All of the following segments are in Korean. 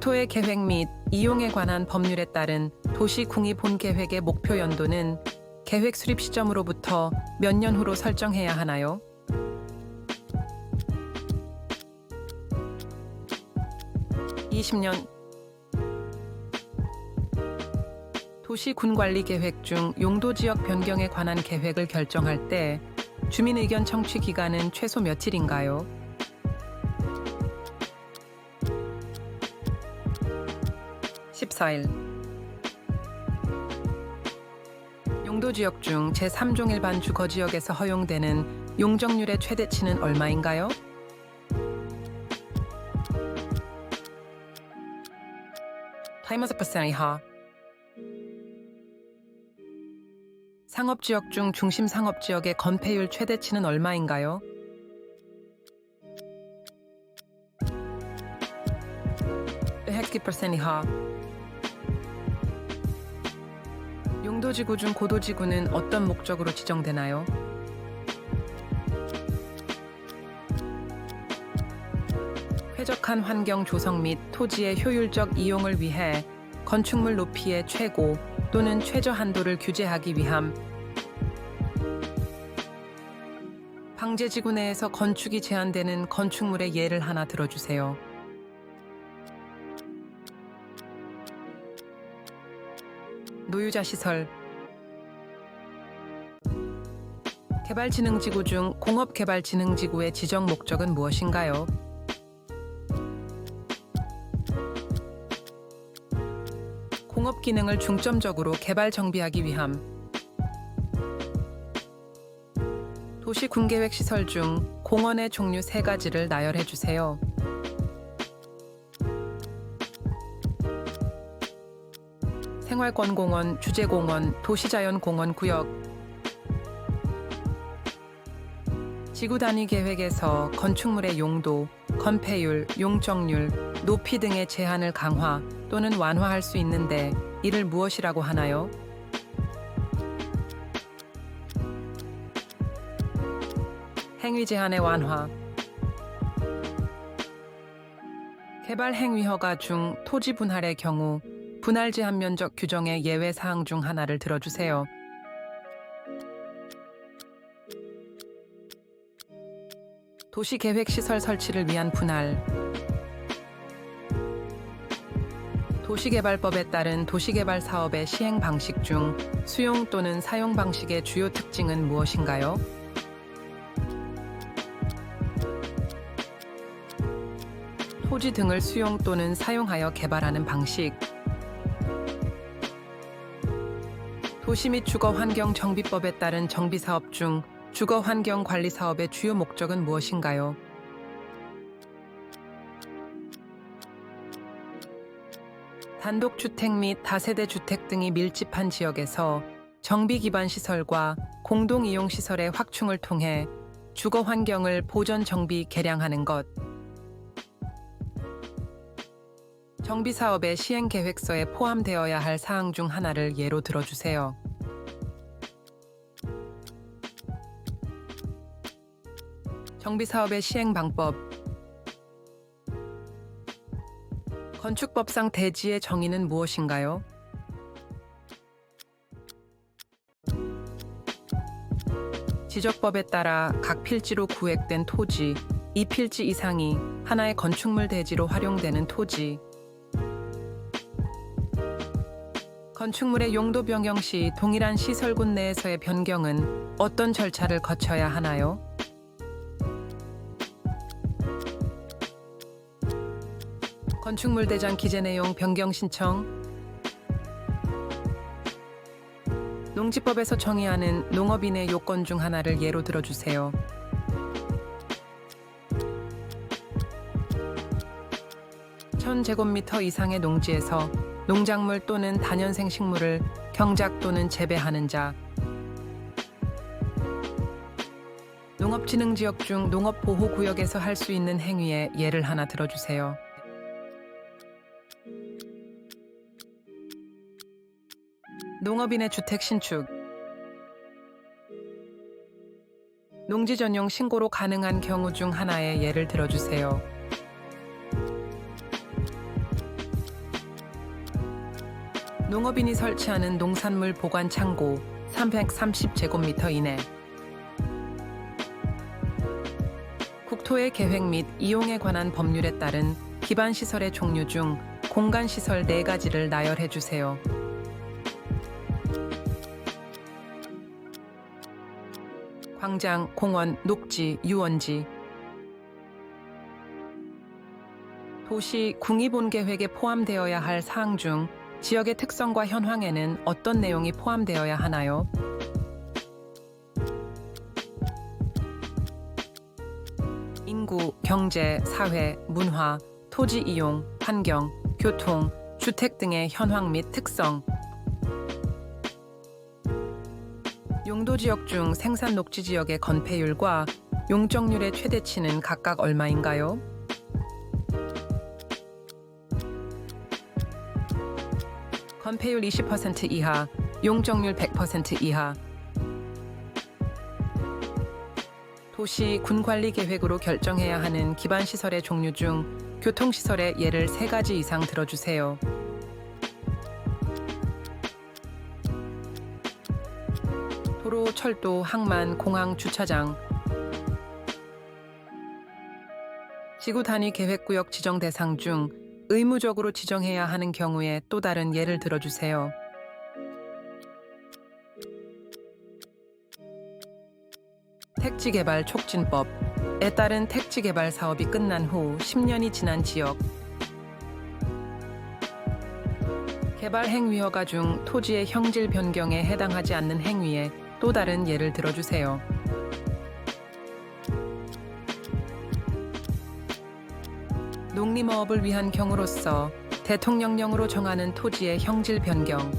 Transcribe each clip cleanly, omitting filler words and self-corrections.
국토의 계획 및 이용에 관한 법률에 따른 도시 궁입 본계획의 목표 연도는 계획 수립 시점으로부터 몇 년 후로 설정해야 하나요? 20년. 도시군관리 계획 중 용도지역 변경에 관한 계획을 결정할 때 주민 의견 청취 기간은 최소 며칠인가요? 14일. 용도지역 중 제3종 일반 주거지역에서 허용되는 용적률의 최대치는 얼마인가요? 20% 이하. 상업지역 중 중심 상업지역의 건폐율 최대치는 얼마인가요? 100% 이하. 용도지구 중 고도지구는 어떤 목적으로 지정되나요? 쾌적한 환경 조성 및 토지의 효율적 이용을 위해 건축물 높이의 최고 또는 최저 한도를 규제하기 위함. 방제지구 내에서 건축이 제한되는 건축물의 예를 하나 들어주세요. 노유자 시설. 개발진흥지구 중 공업개발진흥지구의 지정 목적은 무엇인가요? 공업 기능을 중점적으로 개발 정비하기 위함. 도시 군계획 시설 중 공원의 종류 3가지를 나열해 주세요. 생활권공원, 주제공원, 도시자연공원 구역. 지구 단위 계획에서 건축물의 용도, 건폐율, 용적률, 높이 등의 제한을 강화 또는 완화할 수 있는데 이를 무엇이라고 하나요? 행위 제한의 완화. 개발 행위 허가 중 토지 분할의 경우 분할 제한 면적 규정의 예외 사항 중 하나를 들어주세요. 도시계획시설 설치를 위한 분할. 도시개발법에 따른 도시개발 사업의 시행 방식 중 수용 또는 사용 방식의 주요 특징은 무엇인가요? 토지 등을 수용 또는 사용하여 개발하는 방식. 도시 및 주거환경정비법에 따른 정비사업 중 주거환경관리사업의 주요 목적은 무엇인가요? 단독주택 및 다세대 주택 등이 밀집한 지역에서 정비 기반 시설과 공동이용시설의 확충을 통해 주거환경을 보전 정비 개량하는 것. 정비사업의 시행계획서에 포함되어야 할 사항 중 하나를 예로 들어주세요. 정비사업의 시행 방법. 건축법상 대지의 정의는 무엇인가요? 지적법에 따라 각 필지로 구획된 토지, 2필지 이상이 하나의 건축물 대지로 활용되는 토지. 건축물의 용도 변경 시 동일한 시설군 내에서의 변경은 어떤 절차를 거쳐야 하나요? 건축물 대장 기재 내용 변경 신청. 농지법에서 정의하는 농업인의 요건 중 하나를 예로 들어주세요. (1000제곱미터) 이상의 농지에서 농작물 또는 다년생 식물을 경작 또는 재배하는 자. 농업진흥지역 중 농업보호구역에서 할 수 있는 행위의 예를 하나 들어주세요. 농업인의 주택 신축. 농지 전용 신고로 가능한 경우 중 하나의 예를 들어주세요. 농업인이 설치하는 농산물 보관 창고 330제곱미터 이내. 국토의 계획 및 이용에 관한 법률에 따른 기반 시설의 종류 중 공간 시설 4가지를 나열해 주세요. 광장, 공원, 녹지, 유원지. 도시 국립본계획에 포함되어야 할 사항 중 지역의 특성과 현황에는 어떤 내용이 포함되어야 하나요? 인구, 경제, 사회, 문화, 토지 이용, 환경, 교통, 주택 등의 현황 및 특성. 용도 지역 중 생산 녹지 지역의 건폐율과 용적률의 최대치는 각각 얼마인가요? 건폐율 20% 이하, 용적률 100% 이하. 도시 군관리 계획으로 결정해야 하는 기반 시설의 종류 중 교통시설의 예를 3가지 이상 들어주세요. 도로, 철도, 항만, 공항, 주차장. 지구 단위 계획구역 지정 대상 중 의무적으로 지정해야 하는 경우에 또 다른 예를 들어주세요. 택지개발 촉진법에 따른 택지개발 사업이 끝난 후 10년이 지난 지역. 개발 행위허가 중 토지의 형질 변경에 해당하지 않는 행위에 또 다른 예를 들어주세요. 농림어업을 위한 경우로서 대통령령으로 정하는 토지의 형질 변경.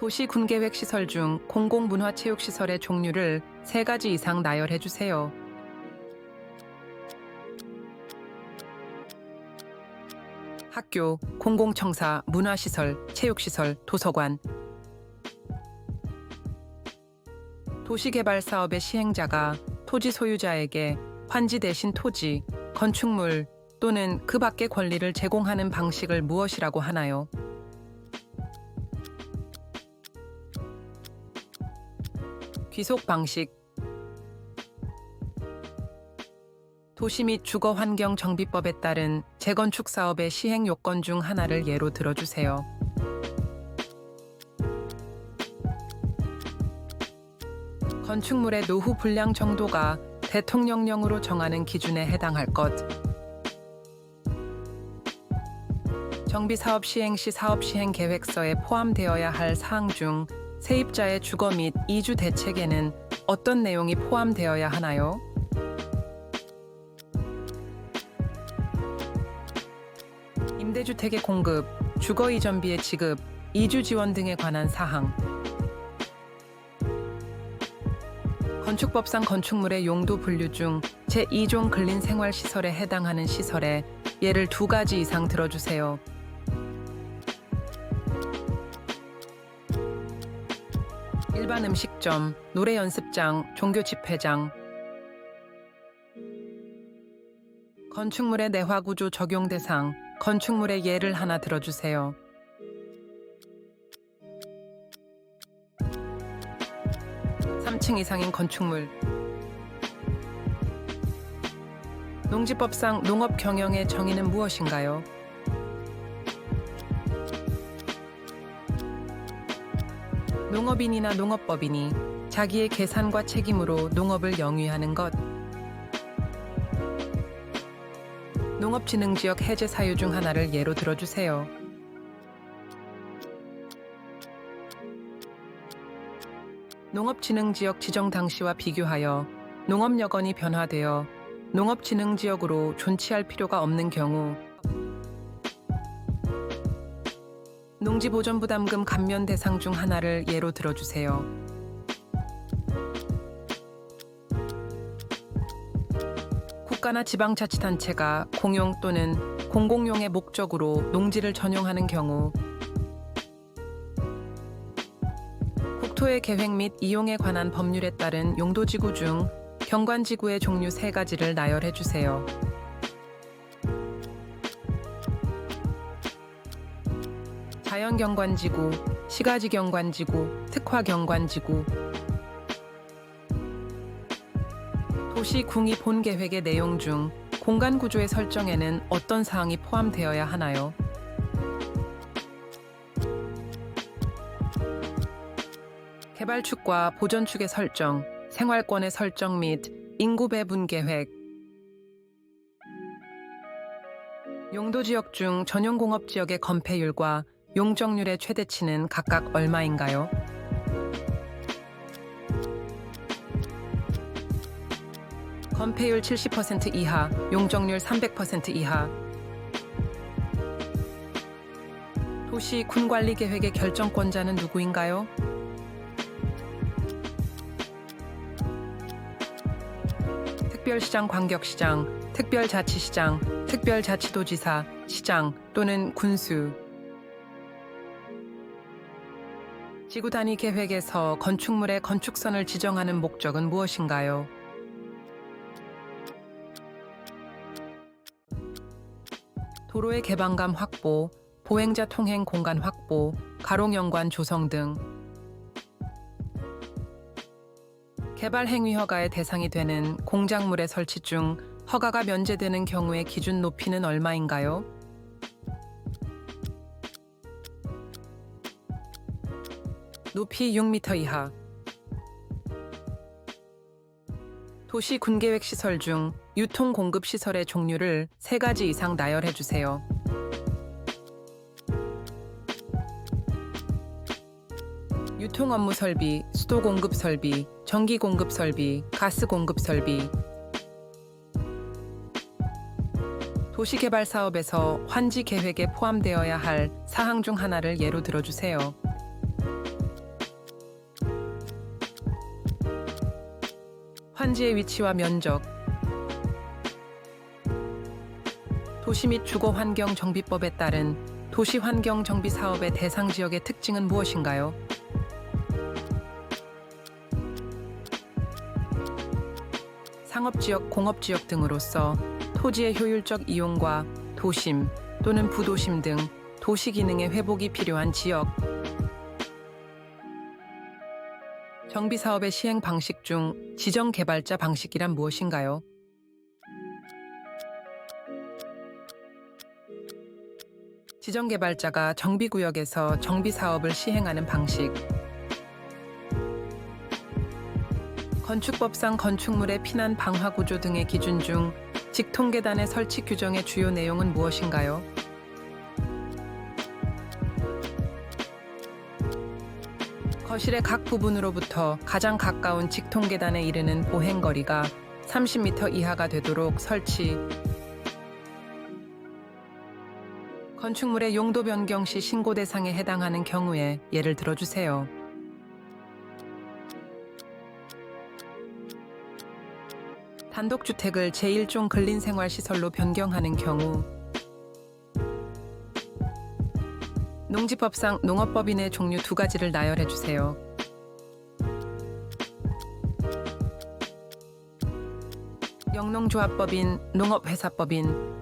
도시 군계획 시설 중 공공문화체육시설의 종류를 3가지 이상 나열해 주세요. 학교, 공공청사, 문화시설, 체육시설, 도서관. 도시개발 사업의 시행자가 토지 소유자에게 환지 대신 토지, 건축물 또는 그 밖의 권리를 제공하는 방식을 무엇이라고 하나요? 귀속 방식. 도시 및 주거환경정비법에 따른 재건축 사업의 시행 요건 중 하나를 예로 들어주세요. 건축물의 노후 불량 정도가 대통령령으로 정하는 기준에 해당할 것. 정비사업 시행 시 사업 시행 계획서에 포함되어야 할 사항 중 세입자의 주거 및 이주 대책에는 어떤 내용이 포함되어야 하나요? 임대주택의 공급, 주거 이전비의 지급, 이주 지원 등에 관한 사항. 건축법상 건축물의 용도 분류 중 제2종 근린생활시설에 해당하는 시설에 예를 2가지 이상 들어주세요. 일반 음식점, 노래 연습장, 종교 집회장. 건축물의 내화구조 적용 대상, 건축물의 예를 하나 들어주세요. (3층) 이상인 건축물. 농지법상 농업 경영의 정의는 무엇인가요? 농업인이나 농업법인이 자기의 계산과 책임으로 농업을 영위하는 것. 농업진흥지역 해제 사유 중 하나를 예로 들어주세요. 농업진흥지역 지정 당시와 비교하여 농업여건이 변화되어 농업진흥지역으로 존치할 필요가 없는 경우 농지보전부담금 감면 대상 중 하나를 예로 들어주세요. 국가나 지방자치단체가 공용 또는 공공용의 목적으로 농지를 전용하는 경우 국토의 계획 및 이용에 관한 법률에 따른 용도지구 중 경관지구의 종류 3가지를 나열해 주세요. 자연경관지구, 시가지경관지구, 특화경관지구. 도시 궁이 본 계획의 내용 중 공간 구조의 설정에는 어떤 사항이 포함되어야 하나요? 개발축과 보전축의 설정, 생활권의 설정 및 인구 배분 계획. 용도지역 중 전용공업지역의 건폐율과 용적률의 최대치는 각각 얼마인가요? 건폐율 70% 이하, 용적률 300% 이하. 도시 군 관리 계획의 결정권자는 누구인가요? 특별시장, 광역시장, 특별자치시장, 특별자치도지사, 시장 또는 군수. 지구 단위 계획에서 건축물의 건축선을 지정하는 목적은 무엇인가요? 도로의 개방감 확보, 보행자 통행 공간 확보, 가롱연관 조성 등. 개발 행위 허가의 대상이 되는 공작물의 설치 중 허가가 면제되는 경우의 기준 높이는 얼마인가요? 높이 6m 이하. 도시 군계획 시설 중 유통 공급 시설의 종류를 3가지 이상 나열해 주세요. 유통 업무 설비, 수도 공급 설비, 전기 공급 설비, 가스 공급 설비. 도시개발 사업에서 환지 계획에 포함되어야 할 사항 중 하나를 예로 들어주세요. 환지의 위치와 면적. 도시 및 주거환경정비법에 따른 도시환경정비 사업의 대상 지역의 특징은 무엇인가요? 상업지역, 공업지역 등으로서 토지의 효율적 이용과 도심 또는 부도심 등 도시 기능의 회복이 필요한 지역. 정비사업의 시행 방식 중 지정개발자 방식이란 무엇인가요? 지정개발자가 정비구역에서 정비사업을 시행하는 방식. 건축법상 건축물의 피난 방화 구조 등의 기준 중 직통계단의 설치 규정의 주요 내용은 무엇인가요? 거실의 각 부분으로부터 가장 가까운 직통계단에 이르는 보행거리가 30m 이하가 되도록 설치. 건축물의 용도 변경 시 신고 대상에 해당하는 경우에 예를 들어주세요. 단독주택을 제1종 근린생활시설로 변경하는 경우. 농지법상 농업법인의 종류 2가지를 나열해 주세요. 영농조합법인, 농업회사법인.